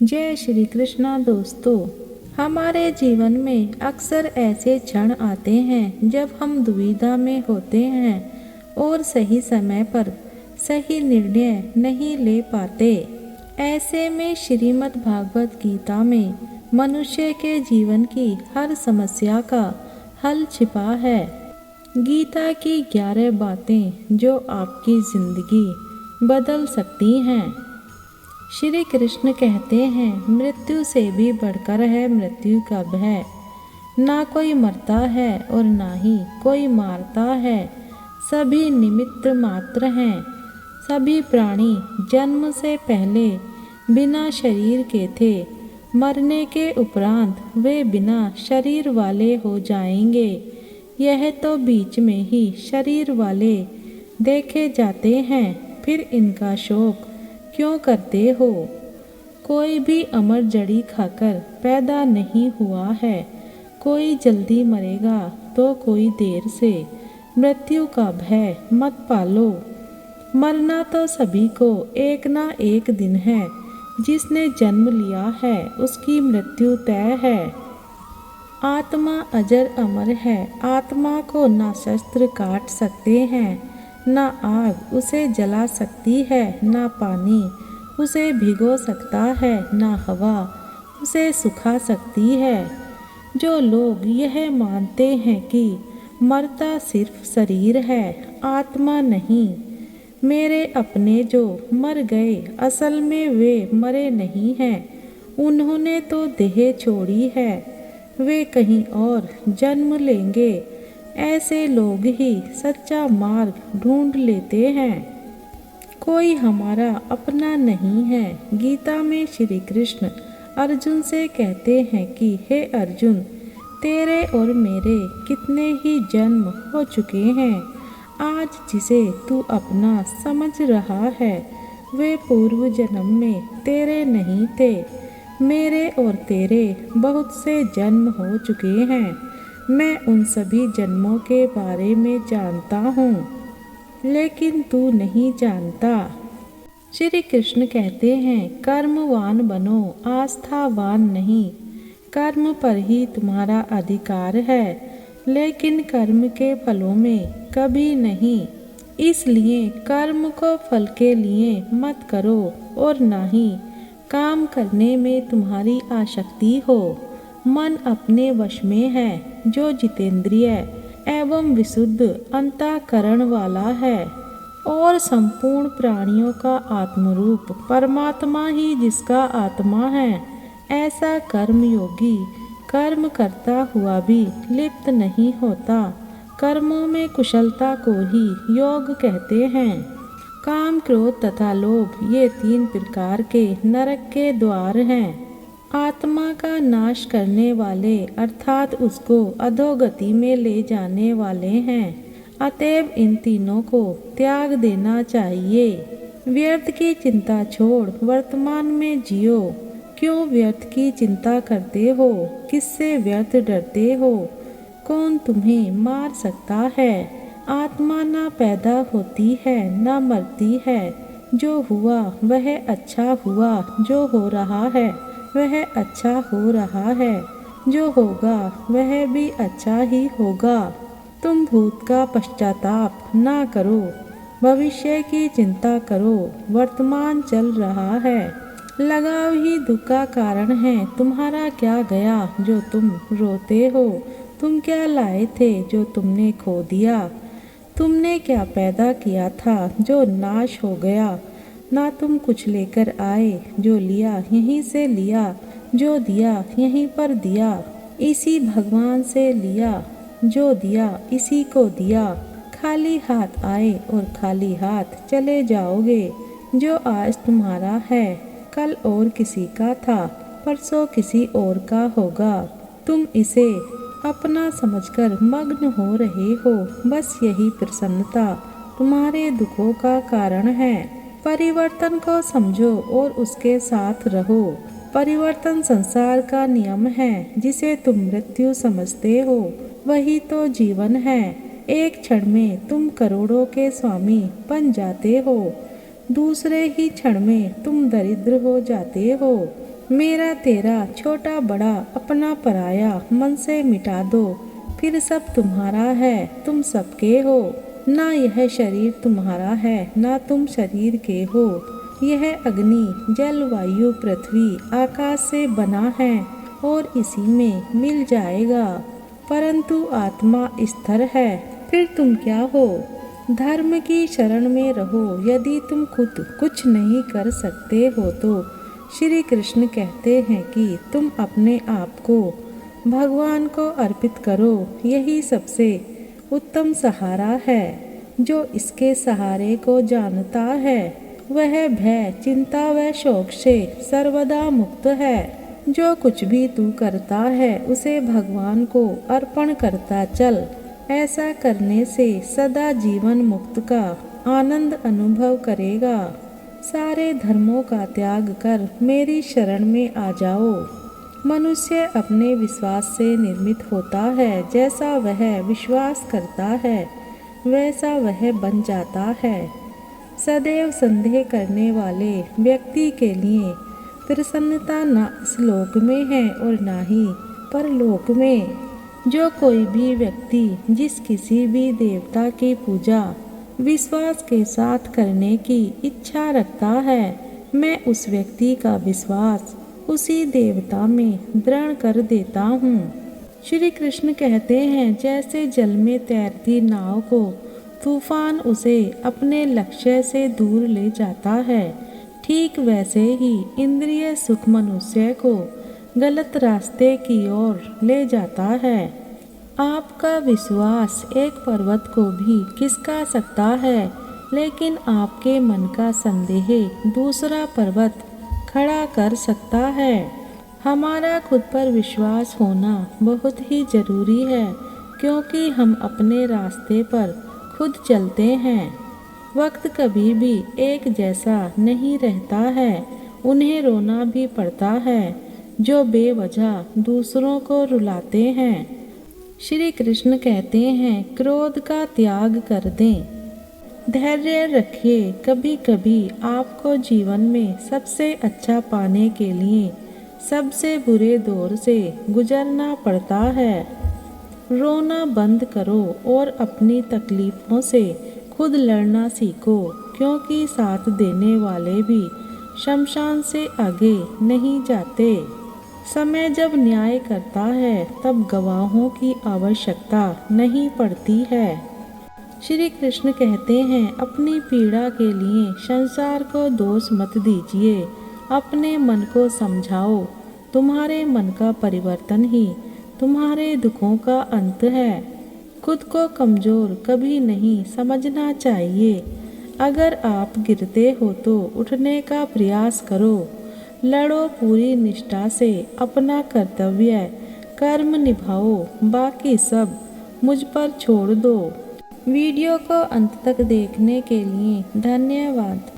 जय श्री कृष्णा दोस्तों। हमारे जीवन में अक्सर ऐसे क्षण आते हैं जब हम दुविधा में होते हैं और सही समय पर सही निर्णय नहीं ले पाते। ऐसे में श्रीमद् भागवत गीता में मनुष्य के जीवन की हर समस्या का हल छिपा है। गीता की 11 बातें जो आपकी जिंदगी बदल सकती हैं। श्री कृष्ण कहते हैं, मृत्यु से भी बढ़कर है मृत्यु का भय। ना कोई मरता है और ना ही कोई मारता है, सभी निमित्त मात्र हैं। सभी प्राणी जन्म से पहले बिना शरीर के थे, मरने के उपरांत वे बिना शरीर वाले हो जाएंगे। यह तो बीच में ही शरीर वाले देखे जाते हैं, फिर इनका शोक क्यों करते हो? कोई भी अमर जड़ी खाकर पैदा नहीं हुआ है। कोई जल्दी मरेगा तो कोई देर से। मृत्यु का भय मत पालो। मरना तो सभी को एक ना एक दिन है। जिसने जन्म लिया है उसकी मृत्यु तय है। आत्मा अजर अमर है। आत्मा को ना शस्त्र काट सकते हैं, ना आग उसे जला सकती है, ना पानी उसे भिगो सकता है, ना हवा उसे सुखा सकती है। जो लोग यह मानते हैं कि मरता सिर्फ शरीर है, आत्मा नहीं, मेरे अपने जो मर गए असल में वे मरे नहीं हैं। उन्होंने तो देह छोड़ी है, वे कहीं और जन्म लेंगे। ऐसे लोग ही सच्चा मार्ग ढूंढ लेते हैं। कोई हमारा अपना नहीं है। गीता में श्री कृष्ण अर्जुन से कहते हैं कि हे अर्जुन, तेरे और मेरे कितने ही जन्म हो चुके हैं। आज जिसे तू अपना समझ रहा है वे पूर्व जन्म में तेरे नहीं थे। मेरे और तेरे बहुत से जन्म हो चुके हैं। मैं उन सभी जन्मों के बारे में जानता हूँ, लेकिन तू नहीं जानता। श्री कृष्ण कहते हैं, कर्मवान बनो, आस्थावान नहीं। कर्म पर ही तुम्हारा अधिकार है, लेकिन कर्म के फलों में कभी नहीं। इसलिए कर्म को फल के लिए मत करो और ना ही काम करने में तुम्हारी आसक्ति हो। मन अपने वश में है, जो जितेंद्रिय एवं विशुद्ध अंतःकरण वाला है और संपूर्ण प्राणियों का आत्मरूप परमात्मा ही जिसका आत्मा है। ऐसा कर्म योगी कर्म करता हुआ भी लिप्त नहीं होता। कर्मों में कुशलता को ही योग कहते हैं। काम, क्रोध तथा लोभ ये 3 प्रकार के नरक के द्वार हैं। आत्मा का नाश करने वाले अर्थात उसको अधोगति में ले जाने वाले हैं। अतएव इन तीनों को त्याग देना चाहिए। व्यर्थ की चिंता छोड़ वर्तमान में जियो। क्यों व्यर्थ की चिंता करते हो? किससे व्यर्थ डरते हो? कौन तुम्हें मार सकता है? आत्मा ना पैदा होती है ना मरती है। जो हुआ वह अच्छा हुआ, जो हो रहा है वह अच्छा हो रहा है, जो होगा वह भी अच्छा ही होगा। तुम भूत का पश्चाताप ना करो, भविष्य की चिंता करो। वर्तमान चल रहा है, लगाव ही दुख का कारण है। तुम्हारा क्या गया जो तुम रोते हो? तुम क्या लाए थे जो तुमने खो दिया? तुमने क्या पैदा किया था जो नाश हो गया? ना तुम कुछ लेकर आए, जो लिया यहीं से लिया, जो दिया यहीं पर दिया। इसी भगवान से लिया, जो दिया इसी को दिया। खाली हाथ आए और खाली हाथ चले जाओगे। जो आज तुम्हारा है कल और किसी का था, परसों किसी और का होगा। तुम इसे अपना समझकर मग्न हो रहे हो। बस यही प्रसन्नता तुम्हारे दुखों का कारण है। परिवर्तन को समझो और उसके साथ रहो। परिवर्तन संसार का नियम है। जिसे तुम मृत्यु समझते हो वही तो जीवन है। एक क्षण में तुम करोड़ों के स्वामी बन जाते हो, दूसरे ही क्षण में तुम दरिद्र हो जाते हो। मेरा तेरा छोटा बड़ा अपना पराया मन से मिटा दो, फिर सब तुम्हारा है, तुम सबके हो। ना यह शरीर तुम्हारा है, ना तुम शरीर के हो। यह अग्नि जल वायु पृथ्वी आकाश से बना है और इसी में मिल जाएगा, परंतु आत्मा स्थिर है। फिर तुम क्या हो? धर्म की शरण में रहो। यदि तुम खुद कुछ नहीं कर सकते हो तो श्री कृष्ण कहते हैं कि तुम अपने आप को भगवान को अर्पित करो। यही सबसे उत्तम सहारा है। जो इसके सहारे को जानता है वह भय चिंता व शोक से सर्वदा मुक्त है। जो कुछ भी तू करता है उसे भगवान को अर्पण करता चल। ऐसा करने से सदा जीवन मुक्त का आनंद अनुभव करेगा। सारे धर्मों का त्याग कर मेरी शरण में आ जाओ। मनुष्य अपने विश्वास से निर्मित होता है। जैसा वह विश्वास करता है वैसा वह बन जाता है। सदैव संदेह करने वाले व्यक्ति के लिए प्रसन्नता न इस लोक में है और न ही परलोक में। जो कोई भी व्यक्ति जिस किसी भी देवता की पूजा विश्वास के साथ करने की इच्छा रखता है, मैं उस व्यक्ति का विश्वास उसी देवता में दृढ़ कर देता हूँ। श्री कृष्ण कहते हैं, जैसे जल में तैरती नाव को तूफान उसे अपने लक्ष्य से दूर ले जाता है, ठीक वैसे ही इंद्रिय सुख मनुष्य को गलत रास्ते की ओर ले जाता है। आपका विश्वास एक पर्वत को भी खिसका सकता है, लेकिन आपके मन का संदेह दूसरा पर्वत खड़ा कर सकता है। हमारा खुद पर विश्वास होना बहुत ही जरूरी है, क्योंकि हम अपने रास्ते पर खुद चलते हैं। वक्त कभी भी एक जैसा नहीं रहता है। उन्हें रोना भी पड़ता है जो बेवजह दूसरों को रुलाते हैं। श्री कृष्ण कहते हैं, क्रोध का त्याग कर दें, धैर्य रखिए। कभी कभी आपको जीवन में सबसे अच्छा पाने के लिए सबसे बुरे दौर से गुजरना पड़ता है। रोना बंद करो और अपनी तकलीफों से खुद लड़ना सीखो, क्योंकि साथ देने वाले भी शमशान से आगे नहीं जाते। समय जब न्याय करता है तब गवाहों की आवश्यकता नहीं पड़ती है। श्री कृष्ण कहते हैं, अपनी पीड़ा के लिए संसार को दोष मत दीजिए, अपने मन को समझाओ। तुम्हारे मन का परिवर्तन ही तुम्हारे दुखों का अंत है। खुद को कमजोर कभी नहीं समझना चाहिए। अगर आप गिरते हो तो उठने का प्रयास करो। लड़ो पूरी निष्ठा से अपना कर्तव्य कर्म निभाओ, बाकी सब मुझ पर छोड़ दो। वीडियो को अंत तक देखने के लिए धन्यवाद।